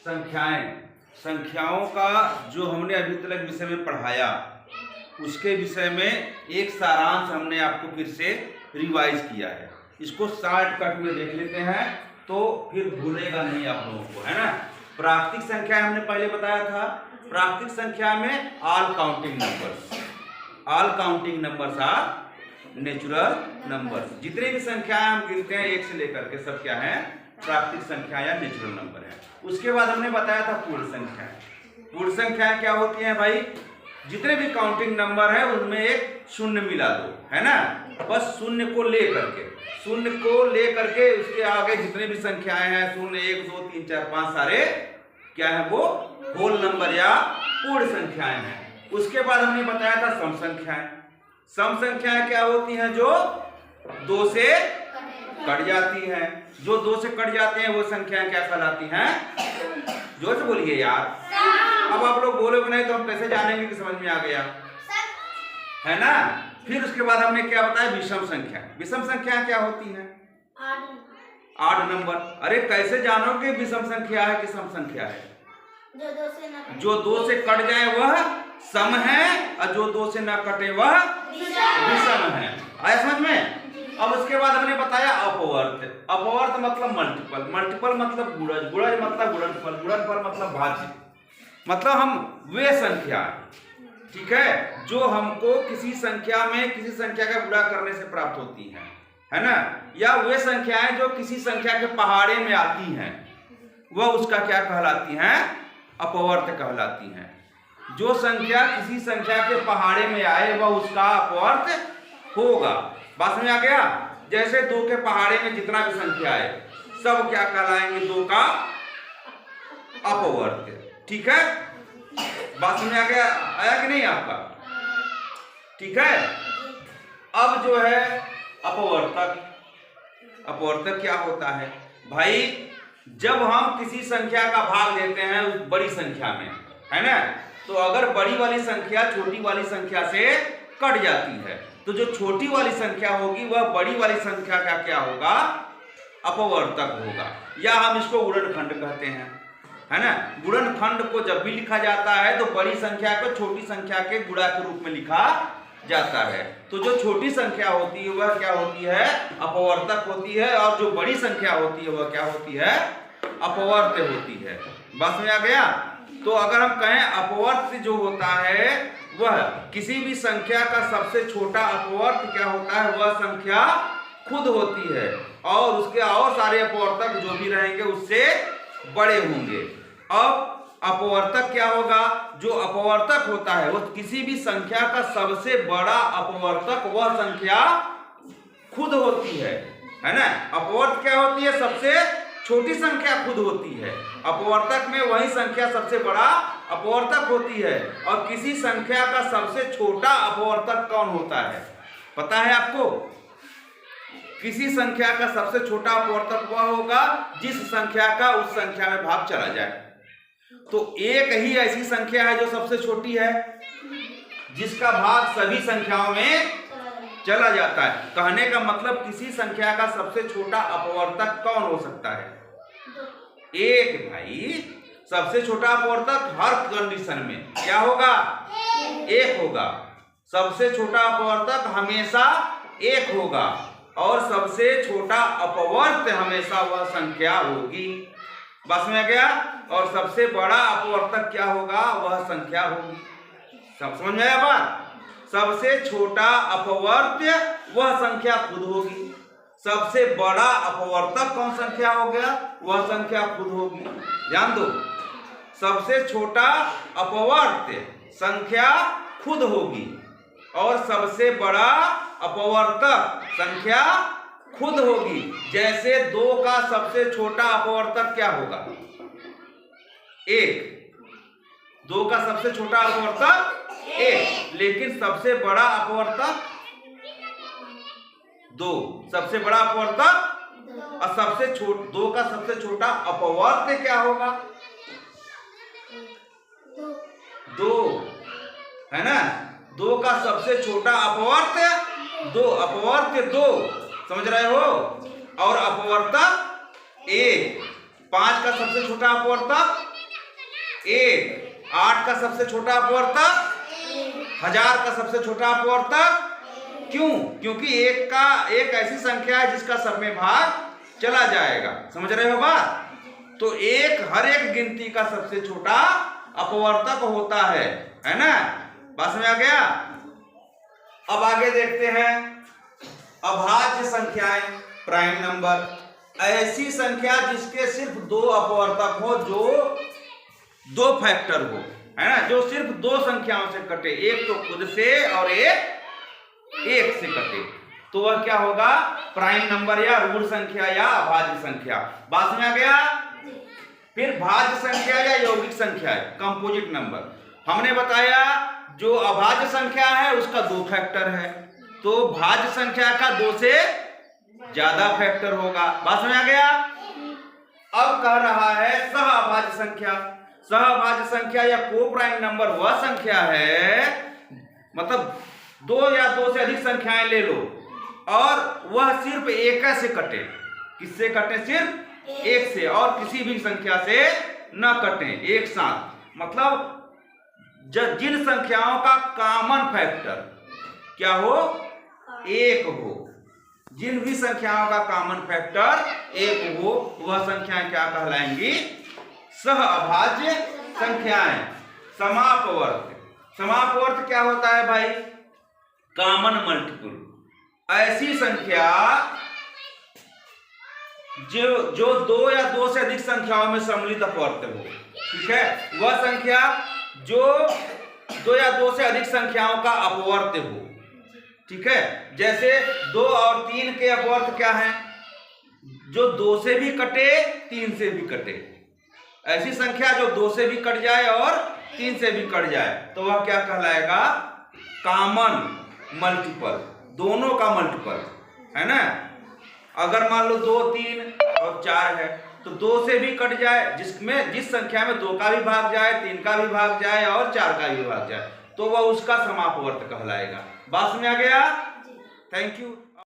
संख्याएं, संख्याओं का जो हमने अभी तक विषय में पढ़ाया उसके विषय में एक सारांश हमने आपको फिर से रिवाइज किया है। इसको शॉर्टकट में देख लेते हैं तो फिर भूलेगा नहीं आप लोगों को, है ना। प्राकृतिक संख्या हमने पहले बताया था। प्राकृतिक संख्या में all counting numbers, all counting numbers are natural numbers. जितने भी संख्याएं हम गिनते हैं एक से लेकर के सब क्या है, प्राकृतिक संख्या या नेचुरल नंबर है। उसके बाद हमने बताया था पूर्ण संख्याएं। पूर्ण संख्याएं क्या होती हैं भाई, जितने भी काउंटिंग नंबर है उनमें एक शून्य मिला दो, है ना। बस शून्य को ले करके उसके आगे जितने भी संख्याएं हैं, शून्य 1 2 3 4 5 सारे क्या है, वो होल नंबर या पूर्ण संख्याएं हैं। उसके बाद हमने बताया था सम संख्याएं। सम संख्याएं क्या होती हैं, जो 2 से कट जाती हैं। जो 2 से कट जाते हैं वो संख्याएं क्या कहलाती हैं, जोर से बोलिए यार। अब आप लोग बोलोगे नहीं तो हम कैसे जानेंगे कि समझ में आ गया, है ना। फिर उसके बाद हमने क्या बताया, विषम संख्या। विषम संख्या क्या होती है, आठ नंबर। अरे कैसे जानोगे विषम संख्या है कि सम संख्या है, जो 2 से कट जाए वह सम है और जो 2 से ना कटे वह विषम है। आया समझ में। अब उसके बाद हमने बताया अपवर्त। अपवर्त मतलब मल्टीपल, मल्टीपल मतलब गुणज, गुणज मतलब गुणनफल, गुणनफल मतलब भाज्य। मतलब हम वे संख्या, ठीक है, जो हमको किसी संख्या में किसी संख्या का गुणा करने से प्राप्त होती है ना। या वे संख्याएं जो किसी संख्या के पहाड़े में आती हैं वह उसका क्या कहलाती हैं, अपवर्त कहलाती हैं। जो संख्या किसी संख्या के पहाड़े में आए वह उसका अपवर्त होगा। बात समझ आ गया। जैसे 2 के पहाड़े में जितना भी संख्या है सब क्या कहलाएंगे, 2 का अपवर्त, ठीक है। बात समझ आ गया, आया कि नहीं आपका, ठीक है। अब जो है अपवर्तक, अपवर्तक क्या होता है भाई, जब हम किसी संख्या का भाग देते हैं उस बड़ी संख्या में, है ना, तो अगर बड़ी वाली संख्या छोटी वाली संख्या से कट जाती है तो जो छोटी वाली संख्या होगी वह बड़ी वाली संख्या का क्या होगा, अपवर्तक होगा। या हम इसको गुणनखंड कहते हैं, है ना। गुणनखंड को जब भी लिखा जाता है तो बड़ी संख्या को छोटी संख्या के गुणा के रूप में लिखा जाता है। तो जो छोटी संख्या होती है वह क्या होती है, अपवर्तक होती है, और जो बड़ी संख्या होती है वह क्या होती है, अपवर्त होती है। बस में आ गया। तो अगर हम कहें अपवर्त जो होता है वह किसी भी संख्या का सबसे छोटा अपवर्त क्या होता है, वह संख्या खुद होती है और उसके और सारे अपवर्तक जो भी रहेंगे उससे बड़े होंगे। अब अपवर्तक क्या होगा, जो अपवर्तक होता है वो किसी भी संख्या का सबसे बड़ा अपवर्तक वह संख्या खुद होती है ना। अपवर्त क्या होती है, सबसे छोटी संख्या खुद होती है। अपवर्तक में वही संख्या सबसे बड़ा अपवर्तक होती है। और किसी संख्या का सबसे छोटा अपवर्तक कौन होता है, पता है आपको। किसी संख्या का सबसे छोटा अपवर्तक वह होगा जिस संख्या का उस संख्या में भाग चला जाए। तो एक ही ऐसी संख्या है जो सबसे छोटी है, जिसका भाग सभी संख्याओं में चला जाता है। कहने का मतलब किसी संख्या का सबसे छोटा अपवर्तक कौन हो सकता है, एक भाई। सबसे छोटा अपवर्तक हर कंडीशन में क्या होगा, एक होगा। सबसे छोटा अपवर्तक हमेशा एक होगा और सबसे छोटा अपवर्त हमेशा वह संख्या होगी। बस में गया। और सबसे बड़ा अपवर्तक क्या होगा, वह संख्या होगी। सब समझ में आया बात। सबसे छोटा अपवर्त वह संख्या खुद होगी। सबसे बड़ा अपवर्तक कौन संख्या हो गया, वह संख्या खुद होगी। ध्यान दो, सबसे छोटा अपवर्त संख्या खुद होगी और सबसे बड़ा अपवर्तक संख्या खुद होगी। जैसे 2 का सबसे छोटा अपवर्तक क्या होगा, 1। 2 का सबसे छोटा अपवर्तक 1, लेकिन सबसे बड़ा अपवर्तक 2। सबसे बड़ा अपवर्तक और सबसे 2 का सबसे छोटा अपवर्त क्या होगा, 2, है ना। 2 का सबसे छोटा अपवर्त 2, अपवर्त 2, समझ रहे हो, और अपवर्तक 1। 5 का सबसे छोटा अपवर्तक 1। 8 का सबसे छोटा अपवर्तक 1000 का सबसे छोटा अपवर्तक। क्यों? क्योंकि एक ऐसी संख्या है जिसका सब में भाग चला जाएगा। समझ रहे हो बात? तो हर एक गिनती का सबसे छोटा अपवर्तक होता है ना? बात समझ आ गया? अब आगे देखते हैं अभाज्य संख्याएं, प्राइम नंबर। ऐसी संख्या जिसके सिर्फ 2 अपवर्तक हो, जो 2 फैक्टर हो, है ना, जो सिर्फ 2 संख्याओं से कटे, एक तो खुद से और एक से कटे, तो वह क्या होगा? प्राइम नंबर या ऋण संख्या या अभाज्य संख्या। बात समझ आ गया? फिर भाज्य संख्या या यौगिक संख्या है, कंपोजिट नंबर। हमने बताया जो अभाज्य संख्या है उसका 2 फैक्टर है, तो भाज्य संख्या का 2 से ज्यादा फैक्टर होगा। बात समझ आ गया? अब कह रहा है सहअभाज्य संख्या। सहअभाज्य संख्या या को प्राइम नंबर वह संख्या है, मतलब 2 या 2 से अधिक संख्याएं ले लो और वह सिर्फ एक से कटे। किससे कटे? सिर्फ एक से, और किसी भी संख्या से न कटे एक साथ। मतलब जिन संख्याओं का कॉमन फैक्टर क्या हो? 1 हो। जिन भी संख्याओं का कॉमन फैक्टर 1 हो, वह संख्याएं क्या कहलाएंगी? सहअभाज्य संख्याएं। समापवर्त। समापवर्त क्या होता है भाई? Common multiple. ऐसी संख्या जो 2 या 2 से अधिक संख्याओं में सम्मिलित अपवर्त हो। ठीक है? वह संख्या जो 2 या 2 से अधिक संख्याओं का अपवर्त हो। ठीक है? जैसे 2 और 3 के अपवर्त क्या है? जो 2 से भी कटे, 3 से भी कटे। ऐसी संख्या जो 2 से भी कट जाए और 3 से भी कट जाए, तो वह क्या कहलाएगा? कॉमन मल्टीपल, दोनों का मल्टीपल, है ना? अगर मान लो 2, 3 और 4 है, तो 2 से भी कट जाए, जिस संख्या में 2 का भी भाग जाए, 3 का भी भाग जाए और 4 का भी भाग जाए, तो वह उसका समापवर्त कहलाएगा। बात समझ आ गया? Thank you.